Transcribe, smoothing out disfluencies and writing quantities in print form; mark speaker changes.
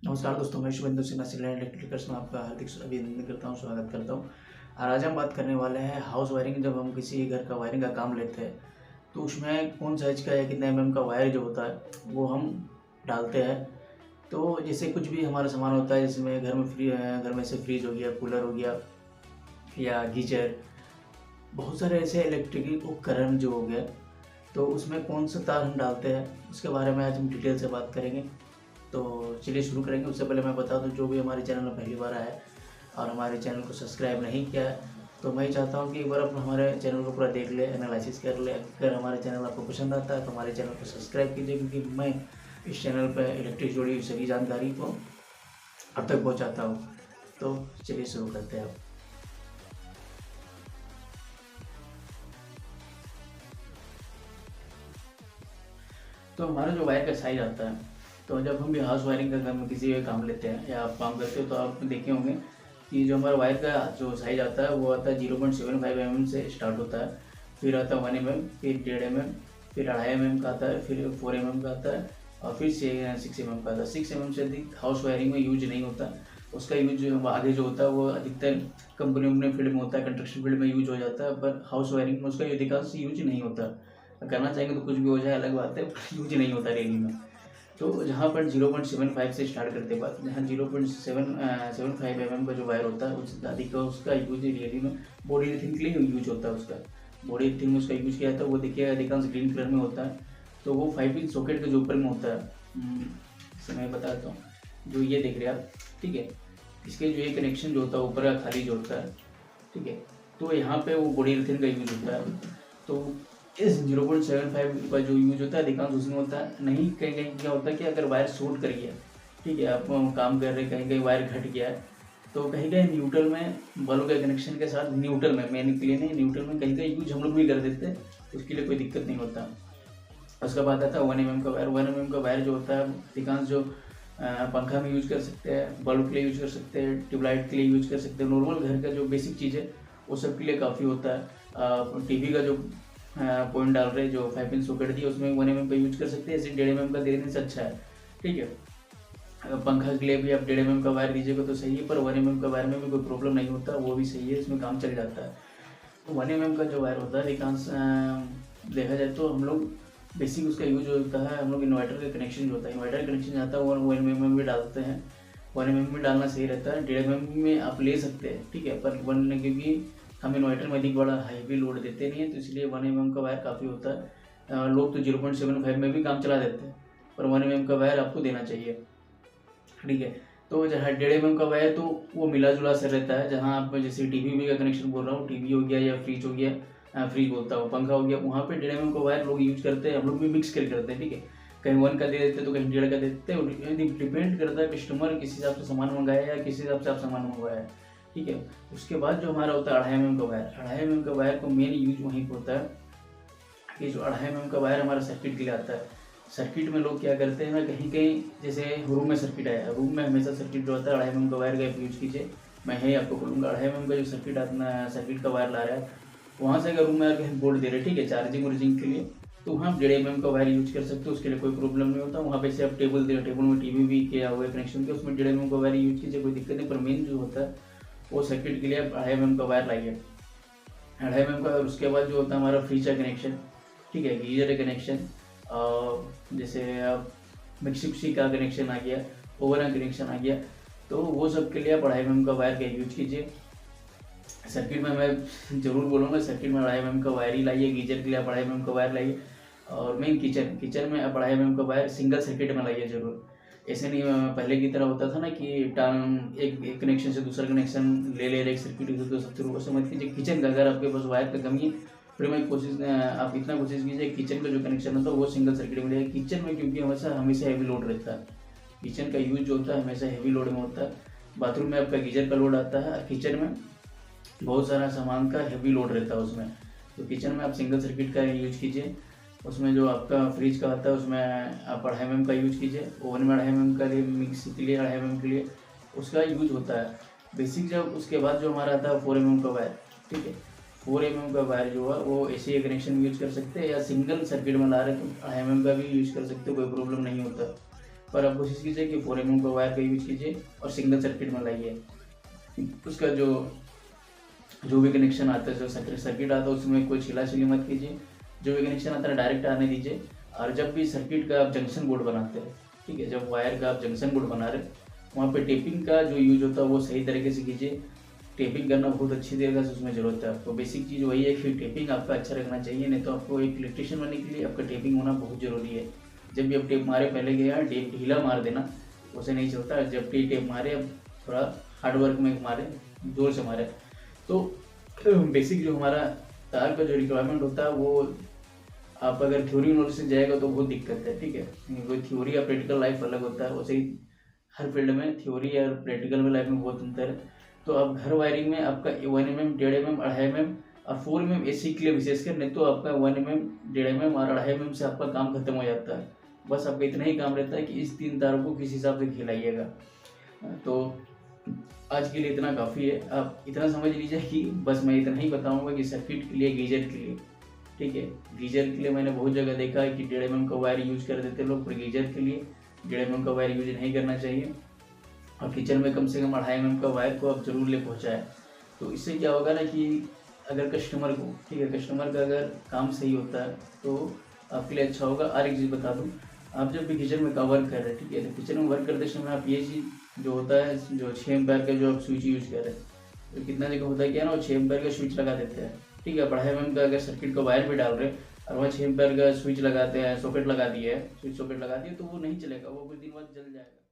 Speaker 1: नमस्कार दोस्तों, मैं सिंहा सिंह इलेक्ट्रिकल्स में आपका हार्दिक अभिनंदन करता हूँ, स्वागत करता हूँ। और आज हम बात करने वाले हैं हाउस वायरिंग। जब हम किसी घर का वायरिंग का काम लेते हैं तो उसमें कौन साइज का या कितने mm का वायर जो होता है वो हम डालते हैं। तो जैसे कुछ भी हमारा सामान होता है, जिसमें घर में से फ्रिज हो गया, कूलर हो गया या गीजर, बहुत सारे ऐसे इलेक्ट्रिकल उपकरण जो हो गए, तो उसमें कौन सा तार हम डालते हैं उसके बारे में आज हम डिटेल से बात करेंगे। तो चलिए शुरू करेंगे। उससे पहले मैं बता दूं, जो भी हमारे चैनल में पहली बार आया है और हमारे चैनल को सब्सक्राइब नहीं किया है, तो मैं चाहता हूं कि एक बार आप हमारे चैनल को पूरा देख ले, एनालिसिस कर ले। अगर हमारे चैनल आपको पसंद आता है तो हमारे चैनल को सब्सक्राइब कीजिए, क्योंकि मैं इस चैनल पर इलेक्ट्रिक जुड़ी हुई सभी जानकारी को अब तक पहुँचाता हूँ। तो चलिए शुरू करते हैं। तो हमारा जो वायर का साइज आता है, तो जब हम भी हाउस वायरिंग का काम किसी भी काम लेते हैं या आप काम करते हो तो आप देखे होंगे कि जो हमारा वायर का जो साइज आता है वो आता है 0.75 mm से स्टार्ट होता है, फिर आता है 1 mm, फिर 1.5 mm, फिर 2.5 mm का आता है, फिर 4 mm का आता है और फिर 6 mm का आता है। 6 mm से अधिक हाउस वायरिंग में यूज नहीं होता। उसका यूज आगे जो होता है वो अधिकतर कंपनी फील्ड में होता है, कंस्ट्रक्शन फील्ड में यूज हो जाता है, पर हाउस वायरिंग में उसका अधिकांश यूज नहीं होता। करना चाहेंगे तो कुछ भी हो जाए, अलग बात है, पर यूज नहीं होता डेली में। तो जहाँ पर 0.75 से स्टार्ट करते बाद जहाँ 0.75 mm का जो वायर होता है उससे अधिक का उसका यूज रियली में बॉडी अर्थिंग के लिए यूज होता है। उसका बॉडी अर्थिंग में उसका यूज किया जाता है, वो देखिए अधिकांश ग्रीन कलर में होता है। तो वो 5 इंच सॉकेट के जो ऊपर में होता है, इसे मैं बताता हूँ, जो ये देख रहे हैं आप, ठीक है। इसके जो ये कनेक्शन जो होता है ऊपर का खाली जो होता है, ठीक है, तो यहाँ पे वो बॉडी अर्थिंग का यूज होता है। तो इस 0.75 का जो यूज होता है अधिकांश उसमें होता है। नहीं, कहीं कहीं क्या होता है कि अगर वायर शॉर्ट कर गया, ठीक है, आप काम कर रहे हैं, कहीं कहीं वायर घट गया है, तो कहीं कहीं न्यूट्रल में बल्ब के कनेक्शन के साथ, न्यूट्रल में, मेन के लिए नहीं, न्यूट्रल में कहीं कहीं यूज हम लोग भी कर देते हैं, उसके लिए कोई दिक्कत नहीं होता। उसके बाद आता है 1 mm का वायर। 1 mm का वायर जो होता है अधिकांश जो पंखा में यूज कर सकते हैं, बल्ब के लिए यूज कर सकते हैं, ट्यूबलाइट के लिए यूज कर सकते हैं, नॉर्मल घर का जो बेसिक चीज़ है वो सब के लिए काफ़ी होता है। टीवी का जो पॉइंट डाल रहे, जो 5 इंच सॉकेट दिया उसमें 1 mm का यूज कर सकते हैं, ऐसे 1.5 mm का दे देने से अच्छा है, ठीक है। अगर पंखा के लिए भी आप 1.5 mm का वायर दीजिएगा तो सही है, पर 1 mm का वायर में भी कोई प्रॉब्लम नहीं होता, वो भी सही है, इसमें काम चल जाता है। तो 1 mm का जो वायर होता है अधिकांश देखा जाए तो हम लोग बेसिक उसका यूज होता है, हम लोग इन्वर्टर का कनेक्शन जो होता है, इन्वर्टर कनेक्शन आता है वो 1 mm में डालते हैं। 1 mm में डालना सही रहता है, 1.5 mm में आप ले सकते हैं, ठीक है, पर क्योंकि हम इन्वर्टर में अधिक बड़ा हैवी लोड देते नहीं है, तो इसलिए 1 mm का वायर काफ़ी होता है। लोग तो 0.75 में भी काम चला देते हैं, पर 1 mm का वायर आपको देना चाहिए, ठीक है। तो जहाँ 1.5 mm का वायर, तो वो मिला जुला सा रहता है। जहाँ आप जैसे टीवी का कनेक्शन बोल रहा हूँ, टीवी हो गया या फ्रिज हो गया, फ्रिज बोलता हूँ, पंखा हो गया, वहाँ पे 1.5 mm का वायर लोग यूज करते हैं, हम लोग भी मिक्स करके करते हैं, ठीक है। कहीं 1 का दे देते हैं तो कहीं 1.5 का दे देते हैं, डिपेंड करता है कस्टमर किस हिसाब से सामान मंगाया या किस हिसाब से आप सामान मंगवाया है, ठीक है। उसके बाद जो हमारा होता है 2.5 mm का वायर। 2.5 mm का वायर को मेन यूज वहीं पर होता है कि जो 2.5 mm का वायर हमारा सर्किट के लिए आता है। सर्किट में लोग क्या करते हैं ना, कहीं कहीं जैसे रूम में सर्किट आया, रूम में हमेशा सर्किट जो होता है 2.5 mm का वायर का यूज कीजिए। मैं ही आपको बोलूँगा 2.5 mm का जो सर्किट आता, सर्किट का वायर ला रहा है, वहाँ से अगर रूम में कहीं बोर्ड दे रहे, ठीक है, चार्जिंग वार्जिंग के लिए, तो वहाँ आप 1.5 mm का वायर यूज कर सकते हो, उसके लिए कोई प्रॉब्लम नहीं होता। वहाँ पे से आप टेबल दे, टेबल में टीवी भी किया हुआ है कनेक्शन के, उसमें 1.5 mm का वायर यूज कीजिए, कोई दिक्कत नहीं। पर मेन जो होता है वो सर्किट के लिए आप 2.5 mm का वायर लाइए, 2.5 mm का। उसके बाद जो होता है हमारा फ्रिज का कनेक्शन, ठीक है, गीजर का कनेक्शन, जैसे आप मिक्सी उक्सी का कनेक्शन आ गया, ओवन का कनेक्शन आ गया, तो वो सब के लिए आप 2.5 mm का वायर का यूज कीजिए। सर्किट में मैं जरूर बोलूँगा, सर्किट में 2.5 mm का वायर ही लाइए। गीजर के लिए आप 2.5 mm का वायर लाइए। और मेन किचन में आप 2.5 mm का वायर सिंगल सर्किट में लाइए जरूर। ऐसे नहीं पहले की तरह होता था ना कि एक कनेक्शन से दूसरा कनेक्शन ले ले रहे, एक सर्किट से दूसरा सर्किट, वैसे मत कीजिए। किचन का अगर आपके पास वायर का कमी है, फिर मैं आप इतना कोशिश कीजिए किचन का जो कनेक्शन होता है वो सिंगल सर्किट में रहेगा। किचन में क्योंकि हमेशा हैवी लोड रहता है, किचन का यूज जो होता है हमेशा हैवी लोड में होता है। बाथरूम में आपका गीजर का लोड आता है और किचन में बहुत सारा सामान का हैवी लोड रहता है उसमें, तो किचन में आप सिंगल सर्किट का यूज कीजिए। उसमें जो आपका फ्रिज का आता है उसमें आप 2.5 mm का यूज कीजिए। ओवन में 2.5 mm का लिए, मिक्सी के लिए 2.5 mm के लिए उसका यूज होता है बेसिक। जब उसके बाद जो हमारा आता है 4 mm का वायर, ठीक है, 4 mm का वायर जो है वो ऐसे कनेक्शन यूज कर सकते हैं, या सिंगल सर्किट में ला रहे तो 2.5 mm का भी यूज कर सकते हो, कोई प्रॉब्लम नहीं होता। पर आप कोशिश कीजिए कि 4 mm का वायर का यूज कीजिए और सिंगल सर्किट में लाइए। उसका जो भी कनेक्शन आता है, जो सर्किट आता है उसमें कोई छिला-छिली मत कीजिए। जो भी कनेक्शन आता है डायरेक्ट आने दीजिए। और जब भी सर्किट का आप जंक्शन बोर्ड बनाते हैं, ठीक है, जब वायर का आप जंक्शन बोर्ड बना रहे हैं, वहाँ पे टेपिंग का जो यूज होता है वो सही तरीके से कीजिए। टेपिंग करना बहुत अच्छी तरीके से उसमें ज़रूरत है आपको। बेसिक चीज़ वही है कि टेपिंग आपका अच्छा रखना चाहिए, नहीं तो आपको एक इलेक्ट्रिशियन बनने के लिए आपका टेपिंग होना बहुत ज़रूरी है। जब भी आप टेप मारे पहले क्या है, टेप ढीला मार देना, उसे नहीं चलता। जब भी टेप मारे अब थोड़ा हार्ड वर्क में मारे, जोर से मारे। तो बेसिक जो हमारा तार का जो रिक्वायरमेंट होता है वो आप अगर थ्योरी नॉलेज से जाएगा तो बहुत दिक्कत है, ठीक है। कोई थ्योरी या प्रैक्टिकल लाइफ अलग होता है, वैसे ही हर फील्ड में थ्योरी और प्रैक्टिकल में लाइफ में बहुत अंतर है। तो अब घर वायरिंग में आपका 1 mm, 1.5 mm, 2.5 mm और 4 mm एसी के लिए विशेषकर, नहीं तो आपका 1 mm, 1.5 mm और 2.5 mm से आपका काम खत्म हो जाता है। बस आपका इतना ही काम रहता है कि इस 3 तारों को किस हिसाब से खिलाइएगा। तो आज के लिए इतना काफ़ी है। आप इतना समझ लीजिए कि बस मैं इतना ही बताऊंगा कि सर्किट के लिए, गीजर के लिए, ठीक है, गीजर के लिए मैंने बहुत जगह देखा है कि 1.5 mm का वायर यूज कर देते लोग, पर गीजर के लिए 1.5 mm का वायर यूज नहीं करना चाहिए। और किचन में कम से कम 2.5 mm का वायर को आप जरूर ले पहुँचाएँ। तो इससे क्या होगा ना कि अगर कस्टमर को, ठीक है, कस्टमर का अगर काम सही होता है तो आपके लिए अच्छा होगा। और एक चीज़ बता दूँ, आप जब भी किचन में का वर्क कर रहे हैं, ठीक है, तो किचन में वर्क करते समय आप ये चीज़ जो होता है, जो 6 एम्पीयर का जो आप स्विच यूज कर रहे हैं, तो कितना जगह होता है क्या ना, वो 6 एम्पीयर का स्विच लगा देते हैं, ठीक है। 2.5 mm का अगर सर्किट का वायर भी डाल रहे हैं और वहाँ 6 एम्पीयर का स्विच लगाते हैं, सॉकेट लगा दिए, स्विच सॉकेट लगा दिए, तो वो नहीं चलेगा, वो कुछ दिन बाद जल जाएगा।